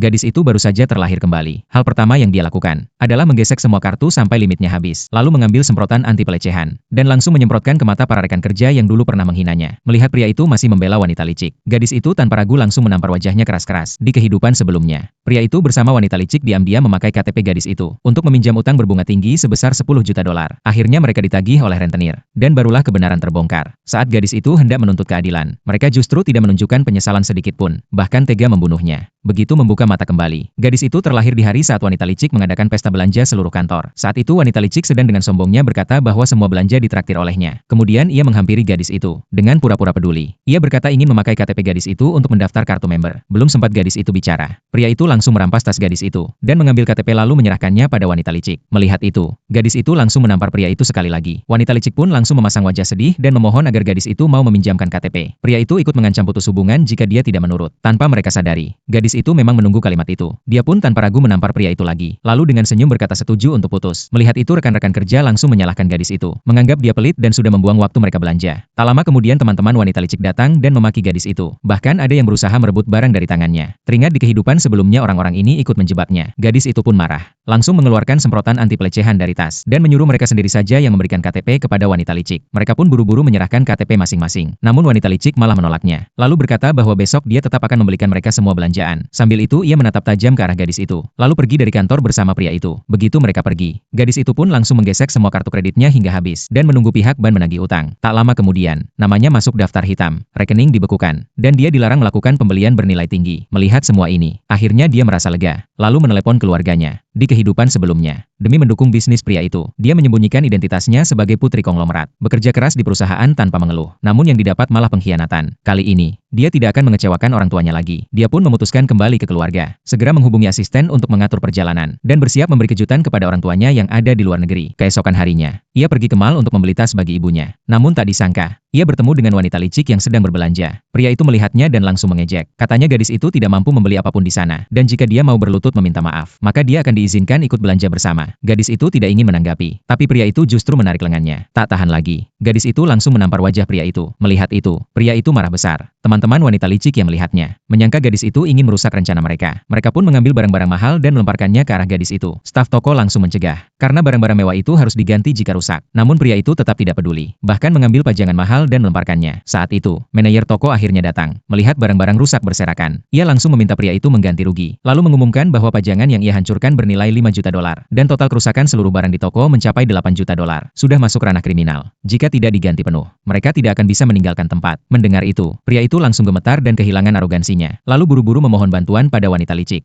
Gadis itu baru saja terlahir kembali. Hal pertama yang dia lakukan adalah menggesek semua kartu sampai limitnya habis, lalu mengambil semprotan anti pelecehan, dan langsung menyemprotkan ke mata para rekan kerja yang dulu pernah menghinanya. Melihat pria itu masih membela wanita licik, gadis itu tanpa ragu langsung menampar wajahnya keras-keras. Di kehidupan sebelumnya, pria itu bersama wanita licik diam-diam memakai KTP gadis itu untuk meminjam utang berbunga tinggi sebesar 10 juta dolar. Akhirnya mereka ditagih oleh rentenir, dan barulah kebenaran terbongkar. Saat gadis itu hendak menuntut keadilan, mereka justru tidak menunjukkan penyesalan sedikit pun, bahkan tega membunuhnya. Begitu membuka mata kembali, gadis itu terlahir di hari saat wanita licik mengadakan pesta belanja seluruh kantor. Saat itu wanita licik sedang dengan sombongnya berkata bahwa semua belanja ditraktir olehnya. Kemudian ia menghampiri gadis itu dengan pura-pura peduli. Ia berkata ingin memakai KTP gadis itu untuk mendaftar kartu member. Belum sempat gadis itu bicara, pria itu langsung merampas tas gadis itu dan mengambil KTP lalu menyerahkannya pada wanita licik. Melihat itu, gadis itu langsung menampar pria itu sekali lagi. Wanita licik pun langsung memasang wajah sedih dan memohon agar gadis itu mau meminjamkan KTP. Pria itu ikut mengancam putus hubungan jika dia tidak menurut. Tanpa mereka sadari, gadis itu memang menunggu kalimat itu. Dia pun tanpa ragu menampar pria itu lagi, lalu dengan senyum berkata setuju untuk putus. Melihat itu rekan-rekan kerja langsung menyalahkan gadis itu, menganggap dia pelit dan sudah membuang waktu mereka belanja. Tak lama kemudian teman-teman wanita licik datang dan memaki gadis itu. Bahkan ada yang berusaha merebut barang dari tangannya. Teringat di kehidupan sebelumnya orang-orang ini ikut menjebaknya. Gadis itu pun marah, langsung mengeluarkan semprotan anti pelecehan dari tas dan menyuruh mereka sendiri saja yang memberikan KTP kepada wanita licik. Mereka pun buru-buru menyerahkan KTP masing-masing. Namun wanita licik malah menolaknya, lalu berkata bahwa besok dia tetap akan membelikan mereka semua belanjaan. Sambil itu ia menatap tajam ke arah gadis itu, lalu pergi dari kantor bersama pria itu. Begitu mereka pergi, gadis itu pun langsung menggesek semua kartu kreditnya hingga habis dan menunggu pihak bank menagih utang. Tak lama kemudian, namanya masuk daftar hitam, rekening dibekukan, dan dia dilarang melakukan pembelian bernilai tinggi. Melihat semua ini, akhirnya dia merasa lega, lalu menelepon keluarganya. Di kehidupan sebelumnya, demi mendukung bisnis pria itu, dia menyembunyikan identitasnya sebagai putri konglomerat, bekerja keras di perusahaan tanpa mengeluh. Namun yang didapat malah pengkhianatan. Kali ini, dia tidak akan mengecewakan orang tuanya lagi. Dia pun memutuskan kembali ke keluarga, segera menghubungi asisten untuk mengatur perjalanan, dan bersiap memberi kejutan kepada orang tuanya yang ada di luar negeri. Keesokan harinya, ia pergi ke mall untuk membeli tas bagi ibunya. Namun tak disangka, ia bertemu dengan wanita licik yang sedang berbelanja. Pria itu melihatnya dan langsung mengejek. Katanya gadis itu tidak mampu membeli apapun di sana, dan jika dia mau berlutut meminta maaf, maka dia akan diizinkan ikut belanja bersama. Gadis itu tidak ingin menanggapi, tapi pria itu justru menarik lengannya. Tak tahan lagi, gadis itu langsung menampar wajah pria itu. Melihat itu, pria itu marah besar. Teman-teman wanita licik yang melihatnya, menyangka gadis itu ingin merusak rencana mereka. Mereka pun mengambil barang-barang mahal dan melemparkannya ke arah gadis itu. Staf toko langsung mencegah, karena barang-barang mewah itu harus diganti jika rusak. Namun pria itu tetap tidak peduli, bahkan mengambil pajangan mahal dan melemparkannya. Saat itu, manajer toko akhirnya datang. Melihat barang-barang rusak berserakan, ia langsung meminta pria itu mengganti rugi, lalu mengumumkan bahwa pajangan yang ia hancurkan bernilai 5 juta dolar, dan total kerusakan seluruh barang di toko mencapai 8 juta dolar. Sudah masuk ranah kriminal. Jika tidak diganti penuh, mereka tidak akan bisa meninggalkan tempat. Mendengar itu, pria itu langsung gemetar dan kehilangan arogansinya, lalu buru-buru memohon bantuan pada wanita licik.